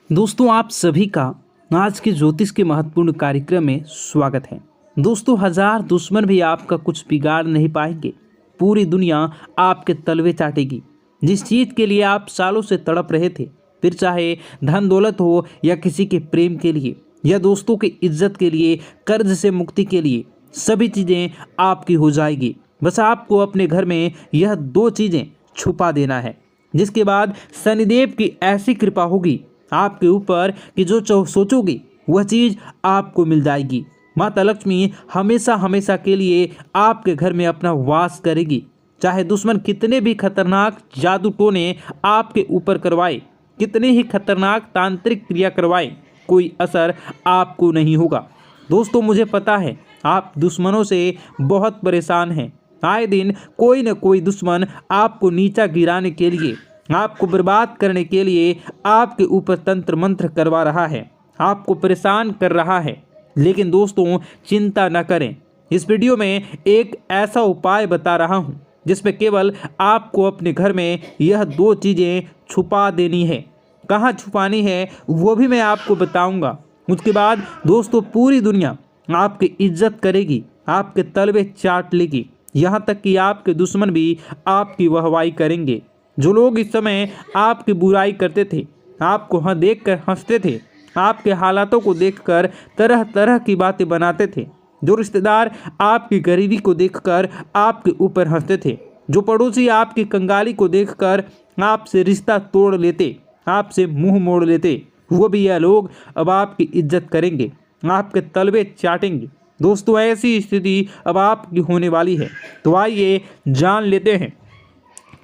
दोस्तों आप सभी का आज के ज्योतिष के महत्वपूर्ण कार्यक्रम में स्वागत है। दोस्तों हजार दुश्मन भी आपका कुछ बिगाड़ नहीं पाएंगे। पूरी दुनिया आपके तलवे चाटेगी। जिस चीज के लिए आप सालों से तड़प रहे थे, फिर चाहे धन दौलत हो या किसी के प्रेम के लिए या दोस्तों की इज्जत के लिए, कर्ज से मुक्ति के लिए, सभी चीजें आपकी हो जाएगी। बस आपको अपने घर में यह दो चीजें छुपा देना है, जिसके बाद शनिदेव की ऐसी कृपा होगी आपके ऊपर कि जो सोचोगे वह चीज आपको मिल जाएगी। माता लक्ष्मी हमेशा हमेशा के लिए आपके घर में अपना वास करेगी। चाहे दुश्मन कितने भी खतरनाक जादू टोने आपके ऊपर करवाए, कितने ही खतरनाक तांत्रिक क्रिया करवाए, कोई असर आपको नहीं होगा। दोस्तों मुझे पता है आप दुश्मनों से बहुत परेशान हैं। आए दिन कोई न कोई दुश्मन आपको नीचा गिराने के लिए, आपको बर्बाद करने के लिए आपके ऊपर तंत्र मंत्र करवा रहा है, आपको परेशान कर रहा है। लेकिन दोस्तों चिंता न करें, इस वीडियो में एक ऐसा उपाय बता रहा हूं जिसमें केवल आपको अपने घर में यह दो चीज़ें छुपा देनी है। कहाँ छुपानी है वो भी मैं आपको बताऊंगा। उसके बाद दोस्तों पूरी दुनिया आपकी इज्जत करेगी, आपके तलवे चाट लेगी, यहाँ तक कि आपके दुश्मन भी आपकी वाहवाही करेंगे। जो लोग इस समय आपकी बुराई करते थे, आपको देखकर हंसते थे, आपके हालातों को देखकर तरह तरह की बातें बनाते थे, जो रिश्तेदार आपकी गरीबी को देखकर आपके ऊपर हंसते थे, जो पड़ोसी आपकी कंगाली को देखकर आपसे रिश्ता तोड़ लेते, आपसे मुंह मोड़ लेते, वो भी यह लोग अब आपकी इज्जत करेंगे, आपके तलवे चाटेंगे। दोस्तों ऐसी स्थिति अब आपकी होने वाली है। तो आइए जान लेते हैं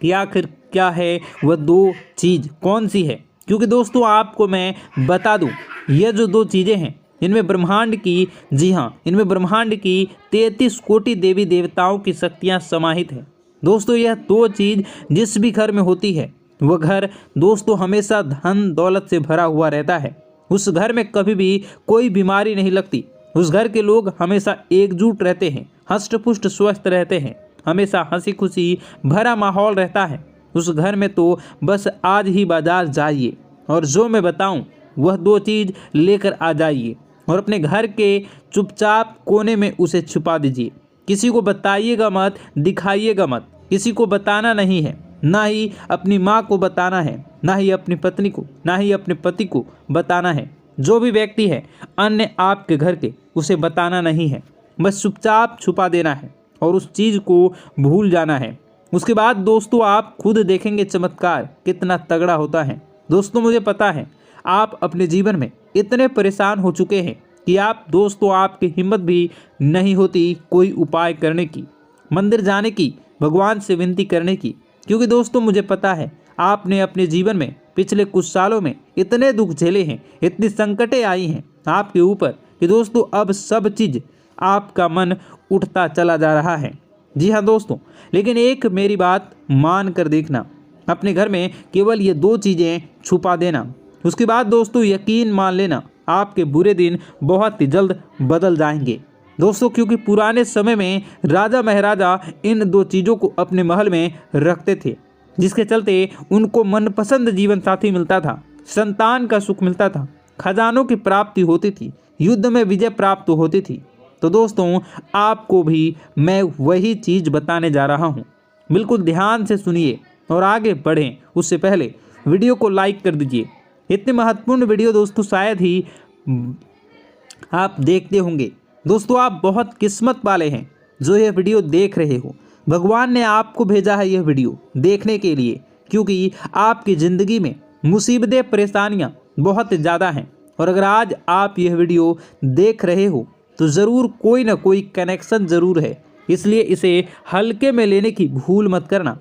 कि आखिर क्या है वह दो चीज़, कौन सी है। क्योंकि दोस्तों आपको मैं बता दूं, यह जो दो चीज़ें हैं इनमें ब्रह्मांड की, जी हाँ, इनमें ब्रह्मांड की 33 कोटि देवी देवताओं की शक्तियाँ समाहित हैं। दोस्तों यह दो चीज़ जिस भी घर में होती है वह घर दोस्तों हमेशा धन दौलत से भरा हुआ रहता है। उस घर में कभी भी कोई बीमारी नहीं लगती। उस घर के लोग हमेशा एकजुट रहते हैं, हष्ट पुष्ट स्वस्थ रहते हैं, हमेशा हंसी खुशी भरा माहौल रहता है। उस घर में तो बस आज ही बाजार जाइए और जो मैं बताऊं वह दो चीज़ लेकर आ जाइए और अपने घर के चुपचाप कोने में उसे छुपा दीजिए। किसी को बताइएगा मत, दिखाइएगा मत। किसी को बताना नहीं है, ना ही अपनी माँ को बताना है, ना ही अपनी पत्नी को, ना ही अपने पति को बताना है। जो भी व्यक्ति है अन्य आपके घर के, उसे बताना नहीं है, बस चुपचाप छुपा देना है और उस चीज़ को भूल जाना है। उसके बाद दोस्तों आप खुद देखेंगे चमत्कार कितना तगड़ा होता है। दोस्तों मुझे पता है आप अपने जीवन में इतने परेशान हो चुके हैं कि आप दोस्तों आपकी हिम्मत भी नहीं होती कोई उपाय करने की, मंदिर जाने की, भगवान से विनती करने की। क्योंकि दोस्तों मुझे पता है आपने अपने जीवन में पिछले कुछ सालों में इतने दुख झेले हैं, इतनी संकटें आई हैं आपके ऊपर कि दोस्तों अब सब चीज़ आपका मन उठता चला जा रहा है। जी हाँ दोस्तों, लेकिन एक मेरी बात मान कर देखना, अपने घर में केवल ये दो चीज़ें छुपा देना। उसके बाद दोस्तों यकीन मान लेना आपके बुरे दिन बहुत ही जल्द बदल जाएंगे। दोस्तों क्योंकि पुराने समय में राजा महाराजा इन दो चीज़ों को अपने महल में रखते थे, जिसके चलते उनको मनपसंद जीवन साथी मिलता था, संतान का सुख मिलता था, खजानों की प्राप्ति होती थी, युद्ध में विजय प्राप्त होती थी। तो दोस्तों आपको भी मैं वही चीज़ बताने जा रहा हूँ। बिल्कुल ध्यान से सुनिए और आगे बढ़ें उससे पहले वीडियो को लाइक कर दीजिए। इतने महत्वपूर्ण वीडियो दोस्तों शायद ही आप देखते होंगे। दोस्तों आप बहुत किस्मत वाले हैं जो यह वीडियो देख रहे हो। भगवान ने आपको भेजा है यह वीडियो देखने के लिए, क्योंकि आपकी ज़िंदगी में मुसीबतें परेशानियाँ बहुत ज़्यादा हैं। और अगर आज आप यह वीडियो देख रहे हो तो ज़रूर कोई ना कोई कनेक्शन ज़रूर है, इसलिए इसे हल्के में लेने की भूल मत करना।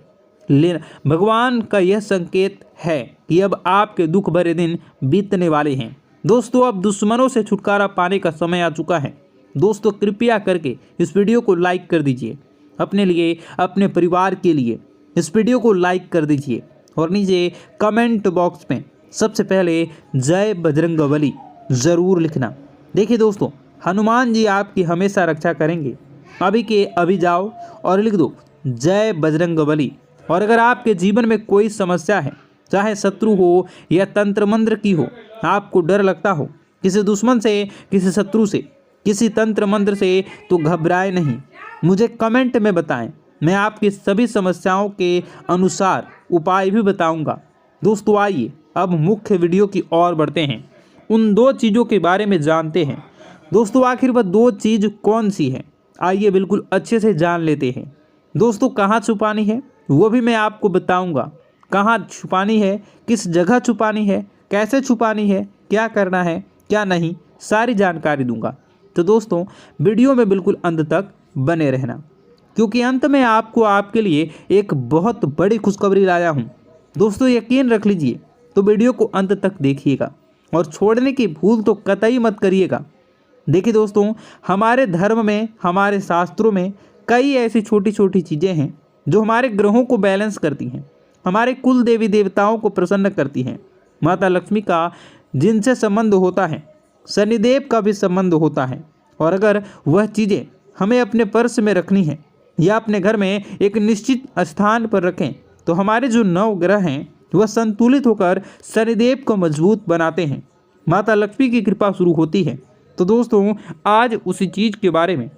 लेना भगवान का यह संकेत है कि अब आपके दुख भरे दिन बीतने वाले हैं। दोस्तों अब दुश्मनों से छुटकारा पाने का समय आ चुका है। दोस्तों कृपया करके इस वीडियो को लाइक कर दीजिए, अपने लिए, अपने परिवार के लिए इस वीडियो को लाइक कर दीजिए और नीचे कमेंट बॉक्स में सबसे पहले जय बजरंगबली ज़रूर लिखना। देखिए दोस्तों हनुमान जी आपकी हमेशा रक्षा करेंगे। अभी के अभी जाओ और लिख दो जय बजरंगबली। और अगर आपके जीवन में कोई समस्या है, चाहे शत्रु हो या तंत्र मंत्र की हो, आपको डर लगता हो किसी दुश्मन से, किसी शत्रु से, किसी तंत्र मंत्र से, तो घबराए नहीं, मुझे कमेंट में बताएं। मैं आपकी सभी समस्याओं के अनुसार उपाय भी बताऊंगा। दोस्तों आइए अब मुख्य वीडियो की ओर बढ़ते हैं, उन 2 चीज़ों के बारे में जानते हैं। दोस्तों आखिर वह 2 चीज़ कौन सी है, आइए बिल्कुल अच्छे से जान लेते हैं। दोस्तों कहाँ छुपानी है वो भी मैं आपको बताऊंगा, कहाँ छुपानी है, किस जगह छुपानी है, कैसे छुपानी है, क्या करना है क्या नहीं, सारी जानकारी दूंगा। तो दोस्तों वीडियो में बिल्कुल अंत तक बने रहना, क्योंकि अंत में आपको आपके लिए एक बहुत बड़ी खुशखबरी लाया हूँ। दोस्तों यकीन रख लीजिए, तो वीडियो को अंत तक देखिएगा और छोड़ने की भूल तो कतई मत करिएगा। देखिए दोस्तों, हमारे धर्म में, हमारे शास्त्रों में कई ऐसी छोटी छोटी चीज़ें हैं जो हमारे ग्रहों को बैलेंस करती हैं, हमारे कुल देवी देवताओं को प्रसन्न करती हैं। माता लक्ष्मी का जिनसे संबंध होता है, शनिदेव का भी संबंध होता है। और अगर वह चीज़ें हमें अपने पर्स में रखनी है या अपने घर में एक निश्चित स्थान पर रखें, तो हमारे जो 9 ग्रह हैं वह संतुलित होकर शनिदेव को मजबूत बनाते हैं, माता लक्ष्मी की कृपा शुरू होती है। तो दोस्तों आज उसी चीज़ के बारे में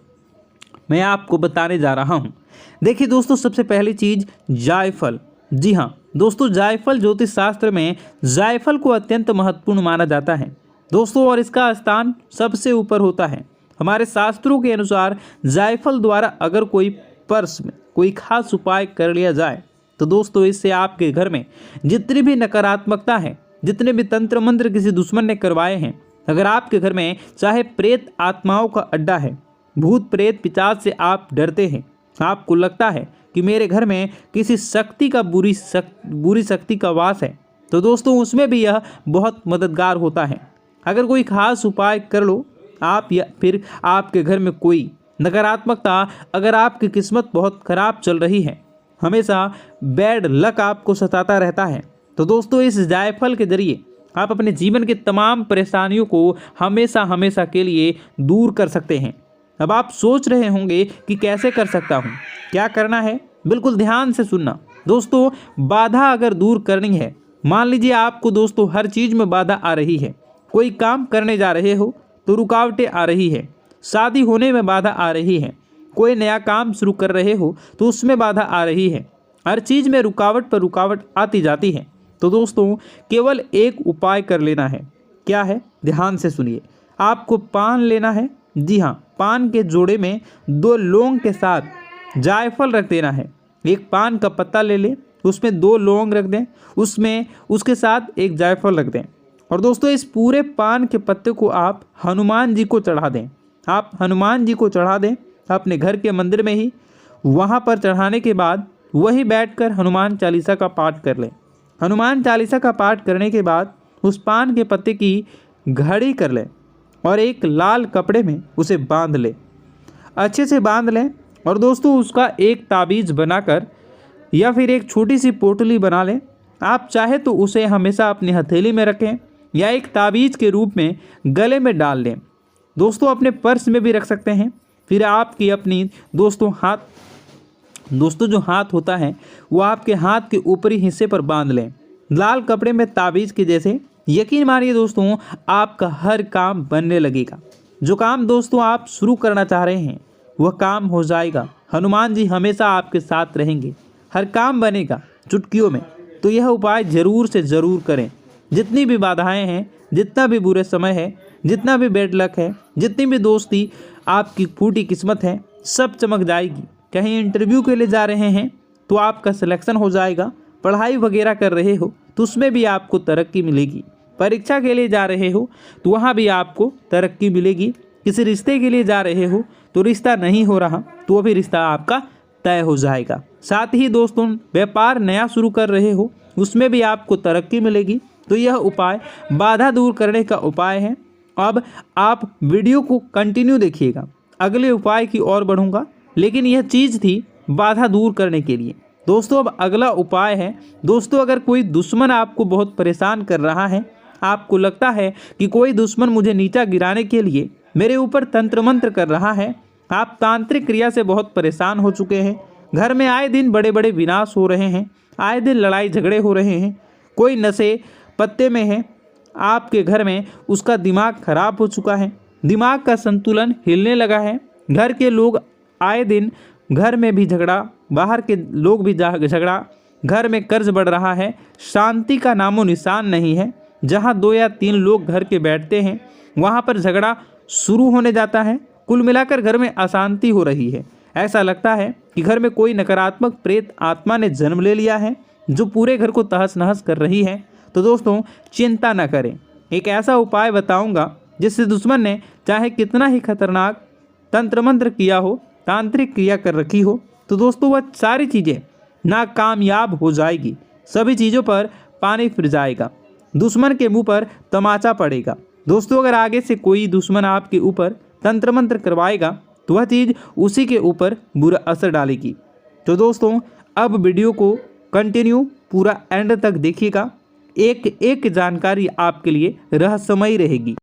मैं आपको बताने जा रहा हूँ। देखिए दोस्तों, सबसे पहली चीज़ जायफल। जी हाँ दोस्तों, जायफल ज्योतिष शास्त्र में जायफल को अत्यंत महत्वपूर्ण माना जाता है दोस्तों, और इसका स्थान सबसे ऊपर होता है। हमारे शास्त्रों के अनुसार जायफल द्वारा अगर कोई पर्स में कोई खास उपाय कर लिया जाए, तो दोस्तों इससे आपके घर में जितनी भी नकारात्मकता है, जितने भी तंत्र मंत्र किसी दुश्मन ने करवाए हैं, अगर आपके घर में चाहे प्रेत आत्माओं का अड्डा है, भूत प्रेत पिशाच से आप डरते हैं, आपको लगता है कि मेरे घर में किसी शक्ति का बुरी शक्ति का वास है, तो दोस्तों उसमें भी यह बहुत मददगार होता है। अगर कोई खास उपाय कर लो आप, या फिर आपके घर में कोई नकारात्मकता, अगर आपकी किस्मत बहुत खराब चल रही है, हमेशा बैड लक आपको सताता रहता है, तो दोस्तों इस जायफल के जरिए आप अपने जीवन के तमाम परेशानियों को हमेशा हमेशा के लिए दूर कर सकते हैं। अब आप सोच रहे होंगे कि कैसे कर सकता हूँ, क्या करना है, बिल्कुल ध्यान से सुनना। दोस्तों बाधा अगर दूर करनी है, मान लीजिए आपको दोस्तों हर चीज़ में बाधा आ रही है, कोई काम करने जा रहे हो तो रुकावटें आ रही है, शादी होने में बाधा आ रही है, कोई नया काम शुरू कर रहे हो तो उसमें बाधा आ रही है, हर चीज़ में रुकावट पर रुकावट आती जाती है, तो दोस्तों केवल एक उपाय कर लेना है। क्या है, ध्यान से सुनिए। आपको पान लेना है, जी हाँ, पान के जोड़े में 2 लौंग के साथ जायफल रख देना है। एक पान का पत्ता ले लें, उसमें 2 लौंग रख दें, उसमें उसके साथ एक जायफल रख दें, और दोस्तों इस पूरे पान के पत्ते को आप हनुमान जी को चढ़ा दें। आप हनुमान जी को चढ़ा दें अपने घर के मंदिर में ही, वहाँ पर चढ़ाने के बाद वहीं बैठकर हनुमान चालीसा का पाठ कर लें। हनुमान चालीसा का पाठ करने के बाद उस पान के पत्ते की घड़ी कर लें और एक लाल कपड़े में उसे बांध लें, अच्छे से बांध लें, और दोस्तों उसका एक ताबीज़ बनाकर या फिर एक छोटी सी पोटली बना लें। आप चाहे तो उसे हमेशा अपनी हथेली में रखें या एक ताबीज़ के रूप में गले में डाल लें। दोस्तों अपने पर्स में भी रख सकते हैं। फिर आपकी अपनी दोस्तों जो हाथ होता है वो आपके हाथ के ऊपरी हिस्से पर बांध लें, लाल कपड़े में ताबीज़ के जैसे। यकीन मानिए दोस्तों आपका हर काम बनने लगेगा। जो काम दोस्तों आप शुरू करना चाह रहे हैं वह काम हो जाएगा। हनुमान जी हमेशा आपके साथ रहेंगे, हर काम बनेगा चुटकियों में। तो यह उपाय ज़रूर से ज़रूर करें। जितनी भी बाधाएं हैं, जितना भी बुरे समय है, जितना भी बैड लक है, जितनी भी दोस्ती आपकी फूटी किस्मत है, सब चमक जाएगी। कहीं इंटरव्यू के लिए जा रहे हैं तो आपका सिलेक्शन हो जाएगा। पढ़ाई वगैरह कर रहे हो तो उसमें भी आपको तरक्की मिलेगी। परीक्षा के लिए जा रहे हो तो वहाँ भी आपको तरक्की मिलेगी। किसी रिश्ते के लिए जा रहे हो तो रिश्ता नहीं हो रहा तो वो भी रिश्ता आपका तय हो जाएगा। साथ ही दोस्तों व्यापार नया शुरू कर रहे हो उसमें भी आपको तरक्की मिलेगी। तो यह उपाय बाधा दूर करने का उपाय है। अब आप वीडियो को कंटिन्यू देखिएगा, अगले उपाय की ओर बढ़ूंगा, लेकिन यह चीज़ थी बाधा दूर करने के लिए। दोस्तों अब अगला उपाय है। दोस्तों अगर कोई दुश्मन आपको बहुत परेशान कर रहा है, आपको लगता है कि कोई दुश्मन मुझे नीचा गिराने के लिए मेरे ऊपर तंत्र मंत्र कर रहा है, आप तांत्रिक क्रिया से बहुत परेशान हो चुके हैं, घर में आए दिन बड़े बड़े विनाश हो रहे हैं, आए दिन लड़ाई झगड़े हो रहे हैं, कोई नशे पत्ते में है, आपके घर में उसका दिमाग खराब हो चुका है, दिमाग का संतुलन हिलने लगा है, घर के लोग आए दिन घर में भी झगड़ा, बाहर के लोग भी झगड़ा, घर में कर्ज बढ़ रहा है, शांति का नामो निशान नहीं है। जहाँ 2 या 3 लोग घर के बैठते हैं वहाँ पर झगड़ा शुरू होने जाता है। कुल मिलाकर घर में अशांति हो रही है। ऐसा लगता है कि घर में कोई नकारात्मक प्रेत आत्मा ने जन्म ले लिया है जो पूरे घर को तहस नहस कर रही है। तो दोस्तों चिंता न करें, एक ऐसा उपाय बताऊंगा जिससे दुश्मन ने चाहे कितना ही खतरनाक तंत्र मंत्र किया हो, तांत्रिक क्रिया कर रखी हो, तो दोस्तों वह सारी चीज़ें नाकामयाब हो जाएगी। सभी चीज़ों पर पानी फिर जाएगा, दुश्मन के मुंह पर तमाचा पड़ेगा। दोस्तों अगर आगे से कोई दुश्मन आपके ऊपर तंत्र मंत्र करवाएगा तो वह चीज़ उसी के ऊपर बुरा असर डालेगी। तो दोस्तों अब वीडियो को कंटिन्यू पूरा एंड तक देखिएगा, एक एक जानकारी आपके लिए रहस्यमयी रहेगी।